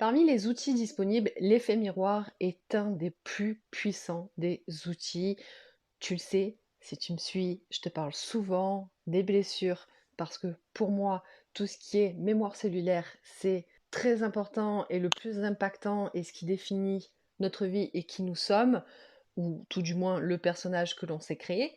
Parmi les outils disponibles, l'effet miroir est un des plus puissants des outils. Tu le sais, si tu me suis, je te parle souvent des blessures parce que pour moi, tout ce qui est mémoire cellulaire, c'est très important et le plus impactant et ce qui définit notre vie et qui nous sommes, ou tout du moins le personnage que l'on s'est créé.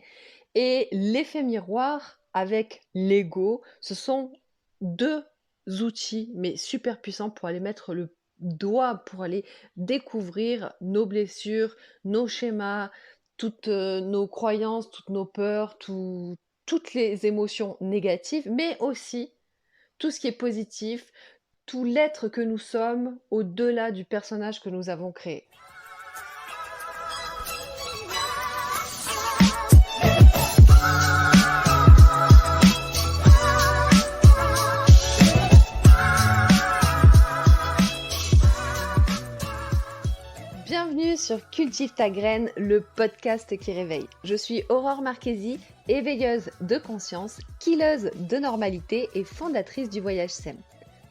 Et l'effet miroir avec l'ego, ce sont deux outils, mais super puissants pour aller mettre le doigt, pour aller découvrir nos blessures, nos schémas, toutes nos croyances, toutes nos peurs, toutes les émotions négatives, mais aussi tout ce qui est positif, tout l'être que nous sommes au-delà du personnage que nous avons créé. Bienvenue sur Cultive ta graine, le podcast qui réveille. Je suis Aurore Marchesi, éveilleuse de conscience, killeuse de normalité et fondatrice du Voyage SEM.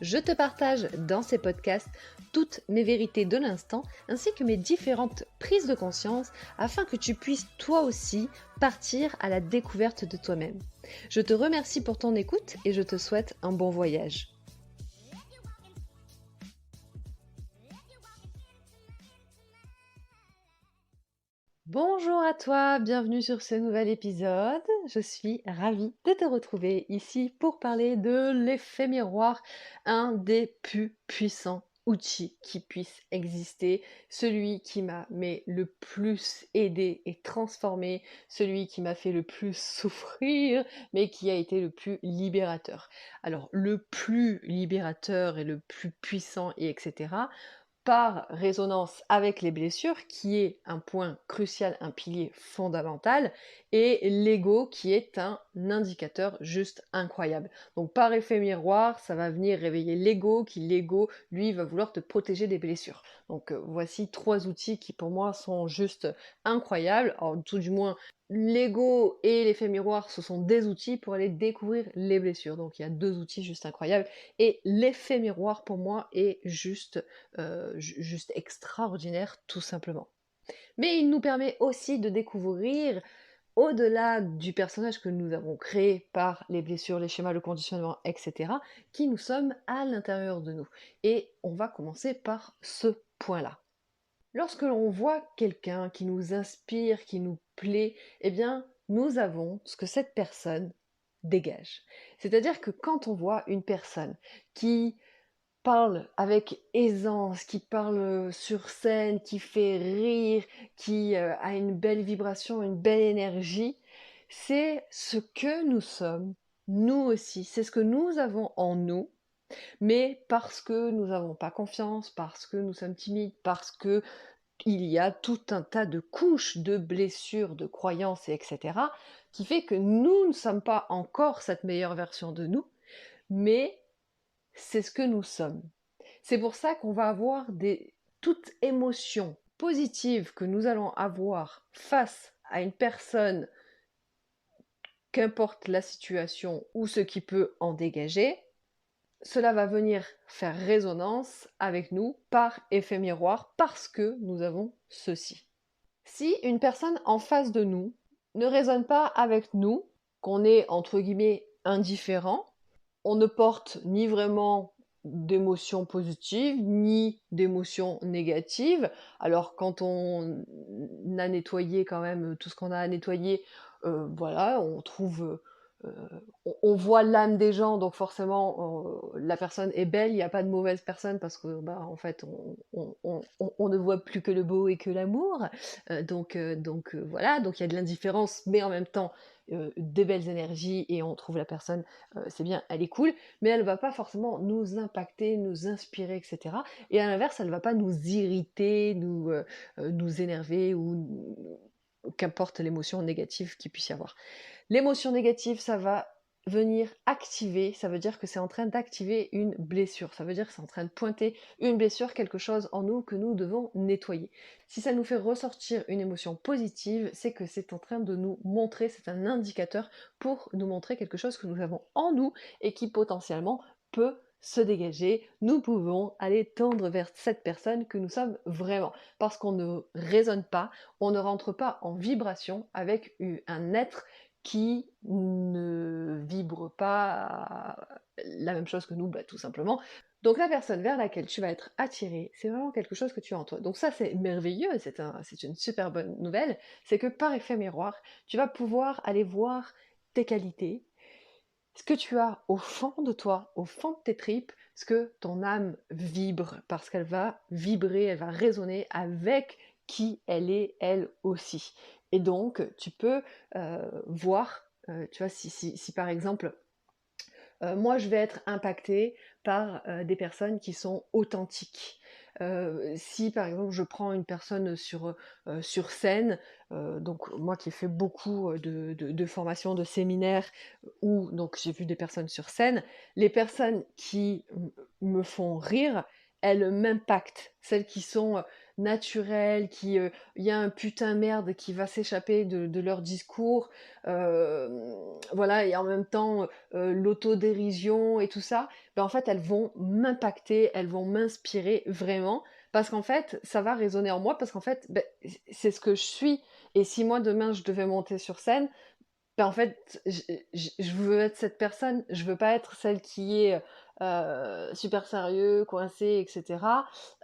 Je te partage dans ces podcasts toutes mes vérités de l'instant ainsi que mes différentes prises de conscience afin que tu puisses toi aussi partir à la découverte de toi-même. Je te remercie pour ton écoute et je te souhaite un bon voyage. Bonjour à toi, bienvenue sur ce nouvel épisode. Je suis ravie de te retrouver ici pour parler de l'effet miroir, un des plus puissants outils qui puissent exister, celui qui m'a le plus aidé et transformé, celui qui m'a fait le plus souffrir, mais qui a été le plus libérateur. Alors, le plus libérateur et le plus puissant et etc., par résonance avec les blessures, qui est un point crucial, un pilier fondamental, et l'ego qui est un indicateur juste incroyable. Donc par effet miroir, ça va venir réveiller l'ego, l'ego, lui, va vouloir te protéger des blessures. Donc voici trois outils qui pour moi sont juste incroyables. Alors tout du moins, l'ego et l'effet miroir, ce sont des outils pour aller découvrir les blessures. Donc il y a deux outils juste incroyables. Et l'effet miroir pour moi est juste extraordinaire tout simplement. Mais il nous permet aussi de découvrir, au-delà du personnage que nous avons créé par les blessures, les schémas, le conditionnement, etc., qui nous sommes à l'intérieur de nous. Et on va commencer par ce point-là. Lorsque l'on voit quelqu'un qui nous inspire, qui nous plaît, eh bien, nous avons ce que cette personne dégage. C'est-à-dire que quand on voit une personne qui parle avec aisance, qui parle sur scène, qui fait rire, qui a une belle vibration, une belle énergie, c'est ce que nous sommes, nous aussi, c'est ce que nous avons en nous, mais parce que nous n'avons pas confiance, parce que nous sommes timides, parce que il y a tout un tas de couches de blessures, de croyances, etc., qui fait que nous ne sommes pas encore cette meilleure version de nous, mais c'est ce que nous sommes. C'est pour ça qu'on va avoir toute émotion positive que nous allons avoir face à une personne, qu'importe la situation ou ce qui peut en dégager, cela va venir faire résonance avec nous par effet miroir parce que nous avons ceci. Si une personne en face de nous ne résonne pas avec nous, qu'on est entre guillemets indifférent, on ne porte ni vraiment d'émotions positives, ni d'émotions négatives. Alors quand on a nettoyé quand même tout ce qu'on a à nettoyer, voilà, on trouve... on voit l'âme des gens, donc forcément la personne est belle, il n'y a pas de mauvaise personne parce que en fait on ne voit plus que le beau et que l'amour. Voilà, donc il y a de l'indifférence, mais en même temps des belles énergies et on trouve la personne, c'est bien, elle est cool, mais elle ne va pas forcément nous impacter, nous inspirer, etc. Et à l'inverse, elle ne va pas nous irriter, nous énerver ou qu'importe l'émotion négative qu'il puisse y avoir. L'émotion négative, ça va venir activer, ça veut dire que c'est en train d'activer une blessure, ça veut dire que c'est en train de pointer une blessure, quelque chose en nous que nous devons nettoyer. Si ça nous fait ressortir une émotion positive, c'est que c'est en train de nous montrer, c'est un indicateur pour nous montrer quelque chose que nous avons en nous et qui potentiellement peut se dégager, nous pouvons aller tendre vers cette personne que nous sommes vraiment. Parce qu'on ne résonne pas, on ne rentre pas en vibration avec un être qui ne vibre pas la même chose que nous, bah, tout simplement. Donc la personne vers laquelle tu vas être attiré, c'est vraiment quelque chose que tu as en toi. Donc ça, c'est merveilleux, c'est une super bonne nouvelle. C'est que par effet miroir, tu vas pouvoir aller voir tes qualités, ce que tu as au fond de toi, au fond de tes tripes, ce que ton âme vibre, parce qu'elle va vibrer, elle va résonner avec qui elle est, elle aussi. Et donc, tu peux voir, tu vois, si par exemple, moi, je vais être impactée par des personnes qui sont authentiques. Si par exemple je prends une personne sur scène, donc moi qui ai fait beaucoup de formations, de séminaires, où donc j'ai vu des personnes sur scène, les personnes qui me font rire, elles m'impactent. Celles qui sont naturelles, il y a un putain merde qui va s'échapper de leur discours, voilà, et en même temps l'autodérision et tout ça, ben en fait, elles vont m'impacter, elles vont m'inspirer vraiment, parce qu'en fait, ça va résonner en moi, parce qu'en fait, ben, c'est ce que je suis. Et si moi, demain, je devais monter sur scène, ben, en fait, je veux être cette personne, je veux pas être celle qui est super sérieux, coincé, etc.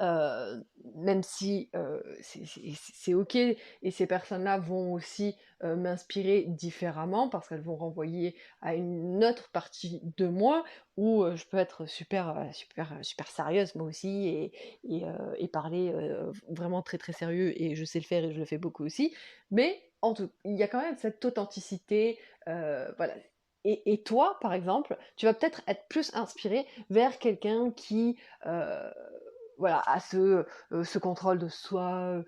Euh, Même si c'est ok, et ces personnes-là vont aussi m'inspirer différemment parce qu'elles vont renvoyer à une autre partie de moi où je peux être super sérieuse moi aussi et parler vraiment très très sérieux, et je sais le faire et je le fais beaucoup aussi. Mais en tout, il y a quand même cette authenticité, voilà. Et toi, par exemple, tu vas peut-être être plus inspiré vers quelqu'un qui, euh, voilà, a ce contrôle de soi,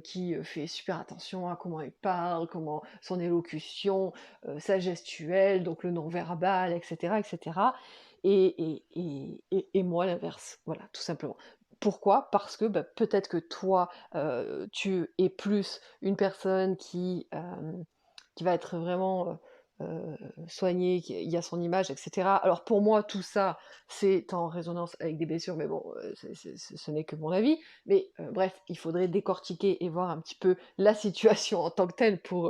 qui fait super attention à comment il parle, comment son élocution, sa gestuelle, donc le non-verbal, etc., etc. Et moi, l'inverse, voilà, tout simplement. Pourquoi? Parce que bah, peut-être que toi, tu es plus une personne qui va être vraiment soignée, qui a son image, etc. Alors pour moi, tout ça, c'est en résonance avec des blessures, mais bon, ce n'est que mon avis. Mais bref, il faudrait décortiquer et voir un petit peu la situation en tant que telle pour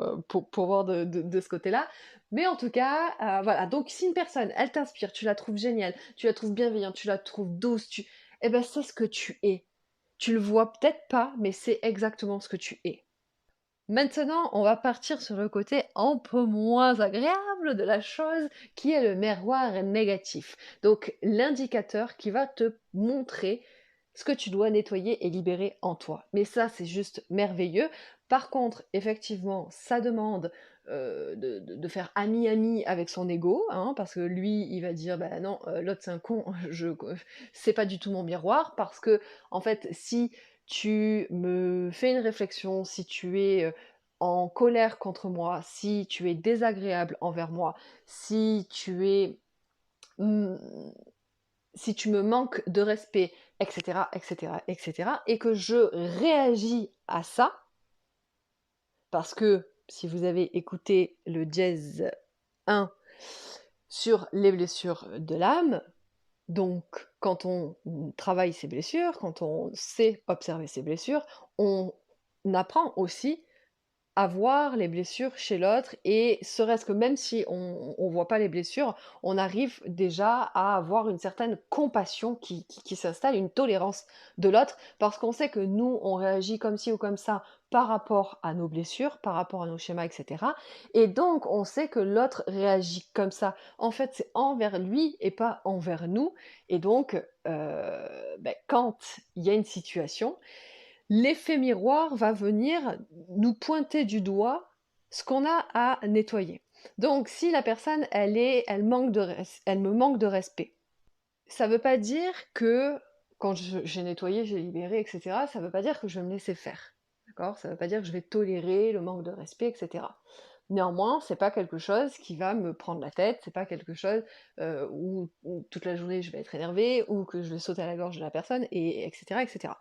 voir de ce côté-là. Mais en tout cas, voilà. Donc si une personne, elle t'inspire, tu la trouves géniale, tu la trouves bienveillante, tu la trouves douce, eh ben c'est ce que tu es. Tu le vois peut-être pas, mais c'est exactement ce que tu es. Maintenant, on va partir sur le côté un peu moins agréable de la chose, qui est le miroir négatif. Donc, l'indicateur qui va te montrer ce que tu dois nettoyer et libérer en toi. Mais ça, c'est juste merveilleux. Par contre, effectivement, ça demande de faire ami-ami avec son ego, hein, parce que lui, il va dire, bah non, l'autre c'est un con, c'est pas du tout mon miroir, parce que, en fait, si tu me fais une réflexion, si tu es en colère contre moi, si tu es désagréable envers moi, si tu es, mm, si tu me manques de respect, etc., etc., etc., et que je réagis à ça, parce que si vous avez écouté le jazz 1 sur les blessures de l'âme, donc quand on travaille ses blessures, quand on sait observer ses blessures, on apprend aussi à voir les blessures chez l'autre, et serait-ce que même si on voit pas les blessures, on arrive déjà à avoir une certaine compassion qui s'installe, une tolérance de l'autre, parce qu'on sait que nous, on réagit comme ci ou comme ça par rapport à nos blessures, par rapport à nos schémas, etc. Et donc, on sait que l'autre réagit comme ça. En fait, c'est envers lui et pas envers nous. Et donc, ben, quand il y a une situation, l'effet miroir va venir nous pointer du doigt ce qu'on a à nettoyer. Donc, si la personne, elle me manque de respect, ça ne veut pas dire que quand j'ai nettoyé, j'ai libéré, etc., ça ne veut pas dire que je vais me laisser faire. D'accord? Ça ne veut pas dire que je vais tolérer le manque de respect, etc. Néanmoins, c'est pas quelque chose qui va me prendre la tête, c'est pas quelque chose où toute la journée je vais être énervée, ou que je vais sauter à la gorge de la personne, et etc., etc.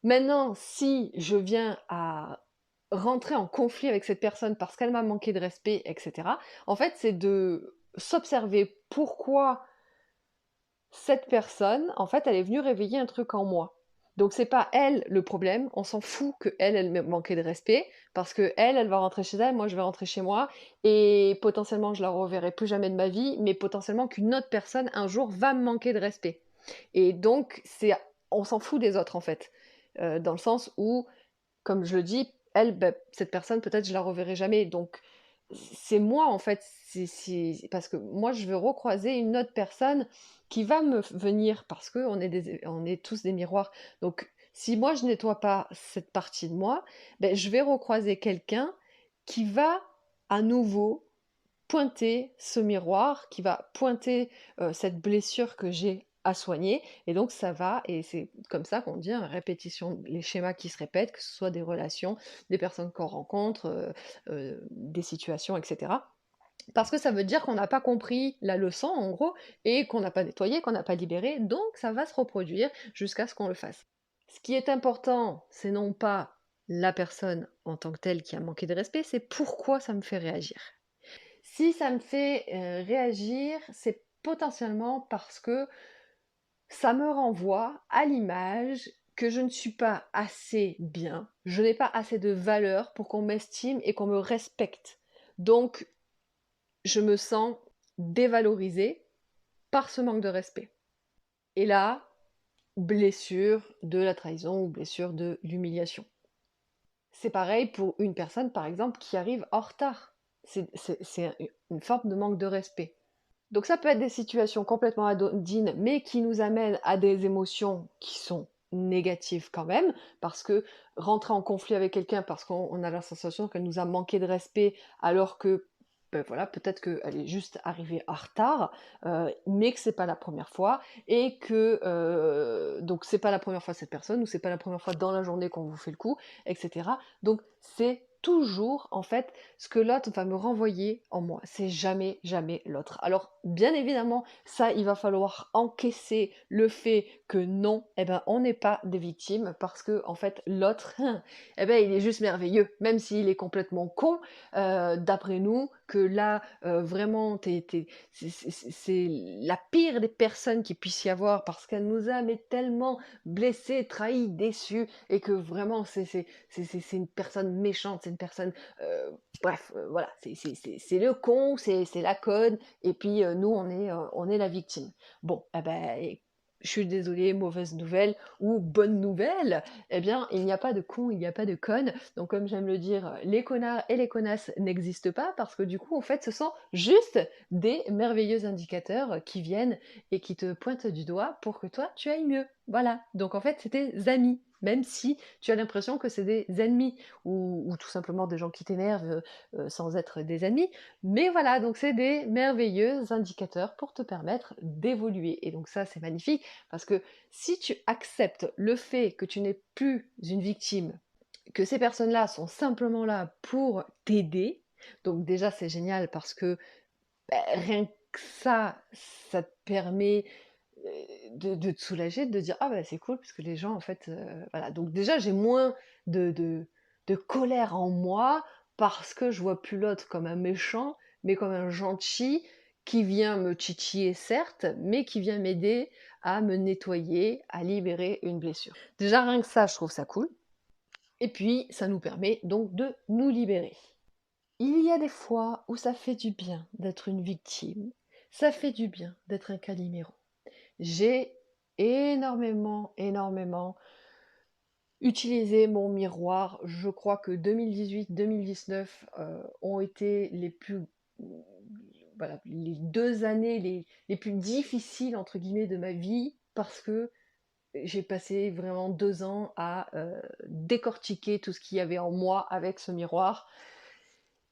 Maintenant, si je viens à rentrer en conflit avec cette personne parce qu'elle m'a manqué de respect, etc., en fait, c'est de s'observer pourquoi cette personne, en fait, elle est venue réveiller un truc en moi. Donc c'est pas elle le problème, on s'en fout qu'elle, elle m'ait manqué de respect, parce que elle va rentrer chez elle, moi je vais rentrer chez moi, et potentiellement je la reverrai plus jamais de ma vie, mais potentiellement qu'une autre personne un jour va me manquer de respect. Et donc on s'en fout des autres en fait, dans le sens où, comme je le dis, elle, bah, cette personne peut-être je la reverrai jamais. Donc c'est moi en fait, c'est parce que moi je veux recroiser une autre personne qui va me venir parce que on est tous des miroirs. Donc si moi je nettoie pas cette partie de moi, ben, je vais recroiser quelqu'un qui va à nouveau pointer ce miroir, qui va pointer cette blessure que j'ai à soigner. Et donc ça va, et c'est comme ça qu'on dit, hein, répétition, les schémas qui se répètent, que ce soit des relations, des personnes qu'on rencontre, des situations, etc. Parce que ça veut dire qu'on n'a pas compris la leçon, en gros, et qu'on n'a pas nettoyé, qu'on n'a pas libéré, donc ça va se reproduire jusqu'à ce qu'on le fasse. Ce qui est important, c'est non pas la personne en tant que telle qui a manqué de respect, c'est pourquoi ça me fait réagir. Si ça me fait réagir, c'est potentiellement parce que ça me renvoie à l'image que je ne suis pas assez bien, je n'ai pas assez de valeur pour qu'on m'estime et qu'on me respecte. Donc, je me sens dévalorisée par ce manque de respect. Et là, blessure de la trahison ou blessure de l'humiliation. C'est pareil pour une personne, par exemple, qui arrive en retard. C'est une forme de manque de respect. Donc ça peut être des situations complètement anodines, mais qui nous amènent à des émotions qui sont négatives quand même, parce que rentrer en conflit avec quelqu'un parce qu'on a la sensation qu'elle nous a manqué de respect, alors que ben voilà, peut-être qu'elle est juste arrivée en retard, mais que c'est pas la première fois, et que donc c'est pas la première fois cette personne, ou c'est pas la première fois dans la journée qu'on vous fait le coup, etc. Donc c'est toujours en fait ce que l'autre va me renvoyer en moi. C'est jamais, jamais l'autre. Alors, bien évidemment, ça, il va falloir encaisser le fait que non, eh ben, on n'est pas des victimes parce que, en fait, l'autre, eh ben, il est juste merveilleux, même s'il est complètement con, d'après nous, que là, vraiment, c'est la pire des personnes qu'il puisse y avoir parce qu'elle nous a mais tellement blessés, trahis, déçus, et que vraiment, c'est une personne méchante, c'est une personne... bref, voilà, c'est le con, c'est la conne, et puis nous, on est la victime. Bon, eh ben, je suis désolée, mauvaise nouvelle, ou bonne nouvelle, eh bien, il n'y a pas de con, il n'y a pas de conne. Donc, comme j'aime le dire, les connards et les connasses n'existent pas, parce que du coup, en fait, ce sont juste des merveilleux indicateurs qui viennent et qui te pointent du doigt pour que toi, tu ailles mieux. Voilà. Donc, en fait, c'est tes amis, même si tu as l'impression que c'est des ennemis, ou tout simplement des gens qui t'énervent sans être des ennemis. Mais voilà, donc c'est des merveilleux indicateurs pour te permettre d'évoluer. Et donc ça, c'est magnifique, parce que si tu acceptes le fait que tu n'es plus une victime, que ces personnes-là sont simplement là pour t'aider, donc déjà c'est génial parce que rien que ça te permet de te soulager, de te dire ah bah c'est cool parce que les gens en fait voilà, donc déjà j'ai moins de colère en moi parce que je vois plus l'autre comme un méchant mais comme un gentil qui vient me titiller certes mais qui vient m'aider à me nettoyer, à libérer une blessure. Déjà rien que ça je trouve ça cool, et puis ça nous permet donc de nous libérer. Il y a des fois où ça fait du bien d'être une victime, ça fait du bien d'être un Calimero. J'ai énormément utilisé mon miroir. Je crois que 2018-2019 ont été les plus, voilà, les 2 années les plus difficiles entre guillemets de ma vie, parce que j'ai passé vraiment 2 ans à décortiquer tout ce qu'il y avait en moi avec ce miroir.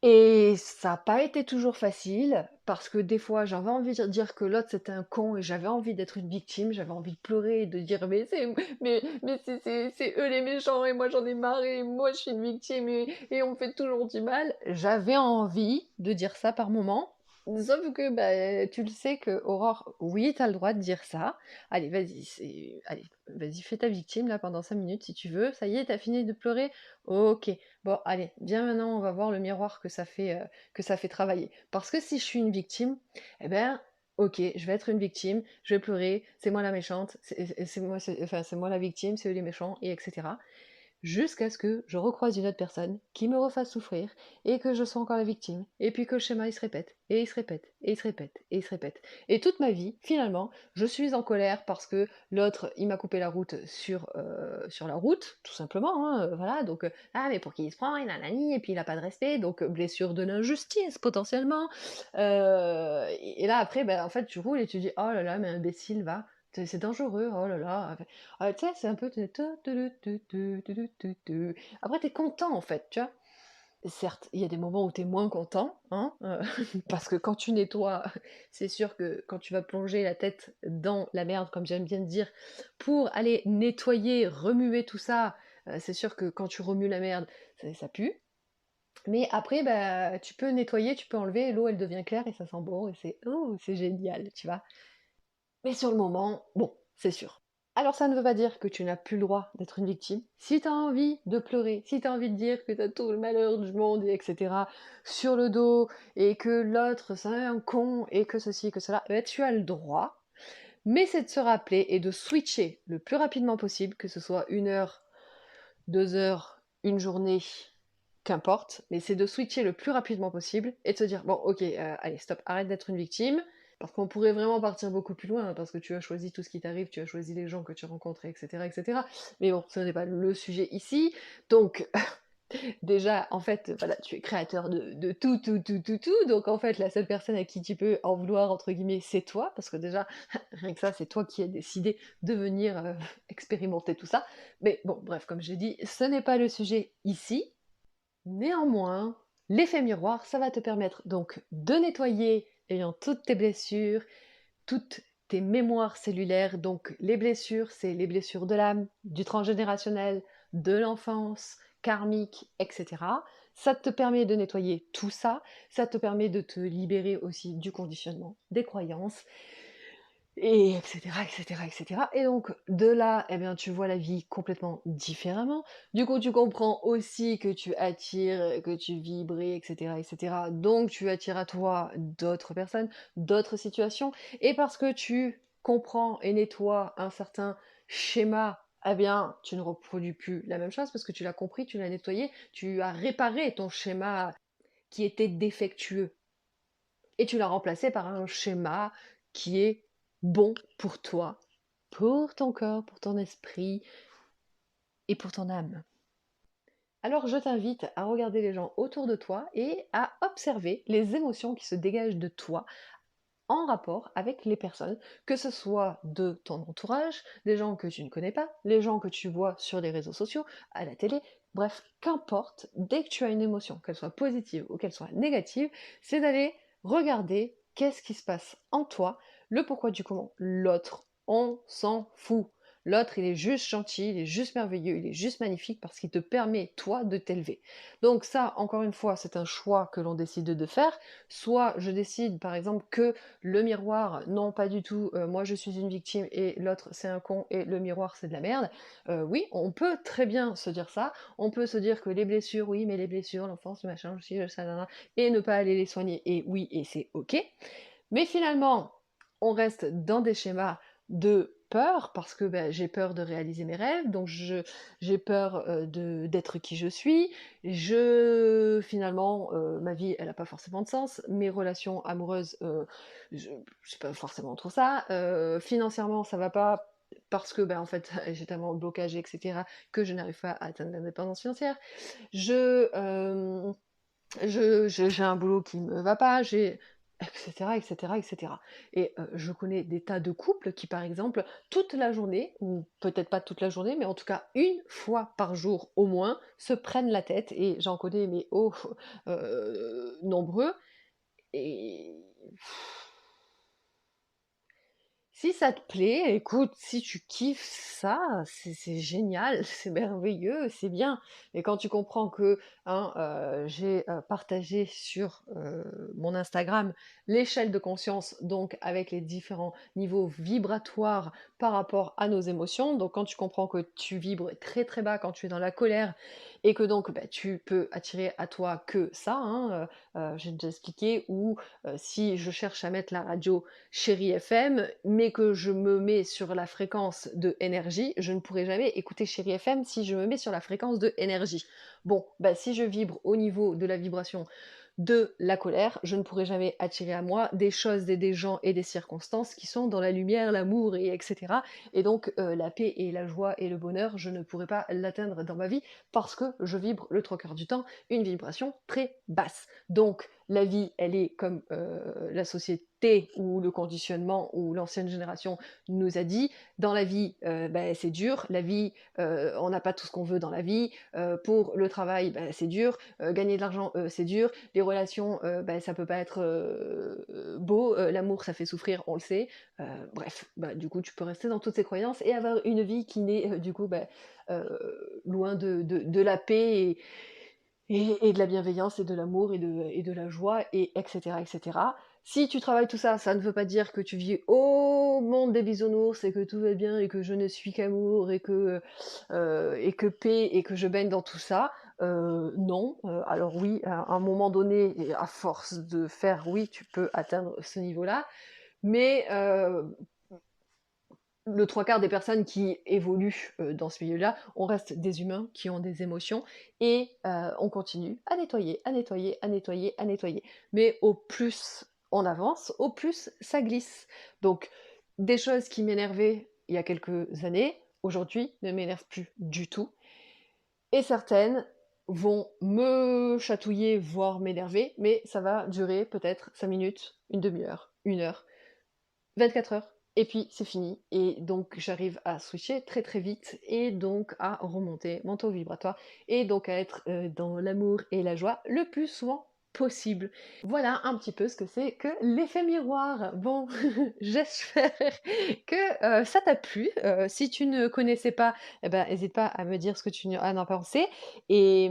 Et ça n'a pas été toujours facile, parce que des fois j'avais envie de dire que l'autre c'était un con et j'avais envie d'être une victime, j'avais envie de pleurer et de dire mais c'est eux les méchants et moi j'en ai marre et moi je suis une victime et on me fait toujours du mal. J'avais envie de dire ça par moment, sauf que bah, tu le sais que Aurore, oui t'as le droit de dire ça. Allez vas-y, allez, vas-y fais ta victime là pendant 5 minutes si tu veux, ça y est t'as fini de pleurer. Ok, bon, allez, viens maintenant, on va voir le miroir que ça fait travailler. Parce que si je suis une victime, eh ben, ok, je vais être une victime, je vais pleurer, c'est moi la méchante, c'est moi, enfin, c'est moi la victime, c'est eux les méchants, et etc. Jusqu'à ce que je recroise une autre personne qui me refasse souffrir et que je sois encore la victime. Et puis que le schéma il se répète, et il se répète, et il se répète, et il se répète. Et toute ma vie, finalement, je suis en colère parce que l'autre il m'a coupé la route sur la route, tout simplement. Hein, voilà, donc ah mais pour qui il se prend, il a nani, et puis il a pas de respect, donc blessure de l'injustice potentiellement. Et là après, ben, en fait tu roules et tu dis oh là là, mais imbécile va. C'est dangereux, oh là là. Tu sais, c'est un peu. Après, t'es content en fait, tu vois. Certes, il y a des moments où t'es moins content, hein, parce que quand tu nettoies, c'est sûr que quand tu vas plonger la tête dans la merde, comme j'aime bien dire, pour aller nettoyer, remuer tout ça, c'est sûr que quand tu remues la merde, ça pue. Mais après, bah, tu peux nettoyer, tu peux enlever, l'eau elle devient claire et ça sent bon et c'est oh, c'est génial, tu vois. Mais sur le moment, bon, c'est sûr. Alors ça ne veut pas dire que tu n'as plus le droit d'être une victime. Si tu as envie de pleurer, si tu as envie de dire que tu as tout le malheur du monde, etc., sur le dos, et que l'autre c'est un con, et que ceci, que cela, ben, tu as le droit. Mais c'est de se rappeler et de switcher le plus rapidement possible, que ce soit 1 heure, 2 heures, une journée, qu'importe, mais c'est de switcher le plus rapidement possible et de se dire, bon ok, allez, stop, arrête d'être une victime, parce qu'on pourrait vraiment partir beaucoup plus loin, hein, parce que tu as choisi tout ce qui t'arrive, tu as choisi les gens que tu rencontres, etc., etc. Mais bon, ce n'est pas le sujet ici. Donc, déjà, en fait, voilà, tu es créateur de tout, tout, tout, tout, tout. Donc, en fait, la seule personne à qui tu peux en vouloir, entre guillemets, c'est toi, parce que déjà, rien que ça, c'est toi qui as décidé de venir expérimenter tout ça. Mais bon, bref, comme j'ai dit, ce n'est pas le sujet ici. Néanmoins, l'effet miroir, ça va te permettre donc de nettoyer toutes tes blessures, toutes tes mémoires cellulaires. Donc les blessures, c'est les blessures de l'âme, du transgénérationnel, de l'enfance, karmique, etc. Ça te permet de nettoyer tout ça, ça te permet de te libérer aussi du conditionnement, des croyances, et etc., etc., etc. Et donc, de là, eh bien, tu vois la vie complètement différemment. Du coup, tu comprends aussi que tu attires, que tu vibres, etc., etc. Donc, tu attires à toi d'autres personnes, d'autres situations. Et parce que tu comprends et nettoies un certain schéma, eh bien, tu ne reproduis plus la même chose parce que tu l'as compris, tu l'as nettoyé, tu as réparé ton schéma qui était défectueux et tu l'as remplacé par un schéma qui est bon pour toi, pour ton corps, pour ton esprit et pour ton âme. Alors je t'invite à regarder les gens autour de toi et à observer les émotions qui se dégagent de toi en rapport avec les personnes, que ce soit de ton entourage, des gens que tu ne connais pas, les gens que tu vois sur les réseaux sociaux, à la télé, bref, qu'importe, dès que tu as une émotion, qu'elle soit positive ou qu'elle soit négative, c'est d'aller regarder qu'est-ce qui se passe en toi, le pourquoi du comment. L'autre, on s'en fout. L'autre, il est juste gentil, il est juste merveilleux, il est juste magnifique parce qu'il te permet, toi, de t'élever. Donc ça, encore une fois, c'est un choix que l'on décide de faire. Soit je décide, par exemple, que le miroir, non, pas du tout, moi je suis une victime et l'autre c'est un con et le miroir c'est de la merde. Oui, on peut très bien se dire ça. On peut se dire que les blessures, oui, mais les blessures, l'enfance, le machin, aussi, ça, nan, nan, et ne pas aller les soigner. Et oui, et c'est ok. Mais finalement, on reste dans des schémas de peur parce que ben, j'ai peur de réaliser mes rêves, donc j'ai peur d'être qui je suis. Finalement, ma vie, elle n'a pas forcément de sens. Mes relations amoureuses, je sais pas forcément trop ça. Financièrement, ça va pas parce que ben en fait j'ai tellement de blocages etc que je n'arrive pas à atteindre l'indépendance financière. Je j'ai un boulot qui me va pas, j'ai etc., etc., etc. Et je connais des tas de couples qui, par exemple, toute la journée, ou peut-être pas toute la journée, mais en tout cas une fois par jour au moins, se prennent la tête, et j'en connais, mais oh, nombreux, et si ça te plaît, écoute, si tu kiffes ça, c'est génial, c'est merveilleux, c'est bien. Mais quand tu comprends que hein, j'ai partagé sur mon Instagram l'échelle de conscience, donc avec les différents niveaux vibratoires par rapport à nos émotions. Donc quand tu comprends que tu vibres très très bas quand tu es dans la colère et que donc tu peux attirer à toi que ça, hein, j'ai déjà expliqué, ou si je cherche à mettre la radio Chérie FM, mais que je me mets sur la fréquence de énergie, je ne pourrai jamais écouter Chérie FM si je me mets sur la fréquence de énergie. Bon, si je vibre au niveau de la vibration de la colère, je ne pourrai jamais attirer à moi des choses, des gens et des circonstances qui sont dans la lumière, l'amour, et etc. Et donc la paix et la joie et le bonheur, je ne pourrai pas l'atteindre dans ma vie parce que je vibre le trois quarts du temps une vibration très basse. Donc la vie, elle est comme la société ou le conditionnement ou l'ancienne génération nous a dit. Dans la vie, c'est dur. La vie, on n'a pas tout ce qu'on veut dans la vie. Pour le travail, c'est dur. Gagner de l'argent, c'est dur. Les relations, ça peut pas être beau. L'amour, ça fait souffrir, on le sait. Bref, du coup, tu peux rester dans toutes ces croyances et avoir une vie qui n'est du coup loin de la paix et de la bienveillance et de l'amour et de la joie, et etc., etc. Si tu travailles tout ça, ça ne veut pas dire que tu vis au monde des bisounours et que tout va bien et que je ne suis qu'amour et que paix et que je baigne dans tout ça. Non. Alors oui, à un moment donné, et à force de faire, oui, tu peux atteindre ce niveau-là. Mais le trois quarts des personnes qui évoluent dans ce milieu-là, on reste des humains qui ont des émotions et on continue à nettoyer, à nettoyer, à nettoyer, à nettoyer. Mais au plus on avance, au plus ça glisse. Donc, des choses qui m'énervaient il y a quelques années, aujourd'hui, ne m'énervent plus du tout. Et certaines vont me chatouiller, voire m'énerver, mais ça va durer peut-être 5 minutes, une demi-heure, 1 heure, 24 heures, et puis c'est fini. Et donc j'arrive à switcher très très vite et donc à remonter mon taux vibratoire et donc à être dans l'amour et la joie le plus souvent possible. Voilà un petit peu ce que c'est que l'effet miroir. Bon, j'espère que ça t'a plu. Si tu ne connaissais pas, n'hésite pas à me dire ce que tu en as pensé. Et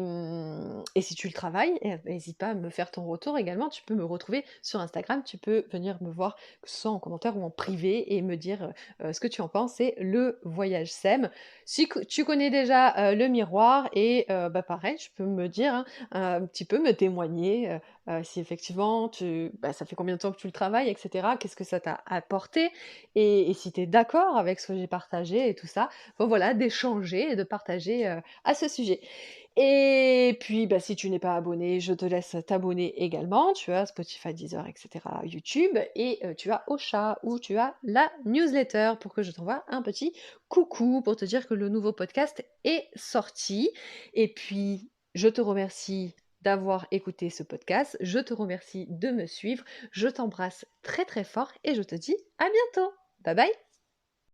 si tu le travailles, n'hésite pas à me faire ton retour également. Tu peux me retrouver sur Instagram, tu peux venir me voir, que ce soit en commentaire ou en privé, et me dire ce que tu en penses. C'est le voyage SEM. Si tu connais déjà le miroir, et pareil, tu peux me dire, hein, un petit peu, me témoigner si effectivement ça fait combien de temps que tu le travailles, etc. Qu'est-ce que ça t'a apporté, et si tu es d'accord avec ce que j'ai partagé et tout ça. Bon, voilà, d'échanger et de partager à ce sujet. Et puis, si tu n'es pas abonné, je te laisse t'abonner également. Tu as Spotify, Deezer, etc., YouTube, et tu as Ocha, où tu as la newsletter pour que je t'envoie un petit coucou pour te dire que le nouveau podcast est sorti. Et puis, je te remercie d'avoir écouté ce podcast. Je te remercie de me suivre. Je t'embrasse très très fort et je te dis à bientôt. Bye bye.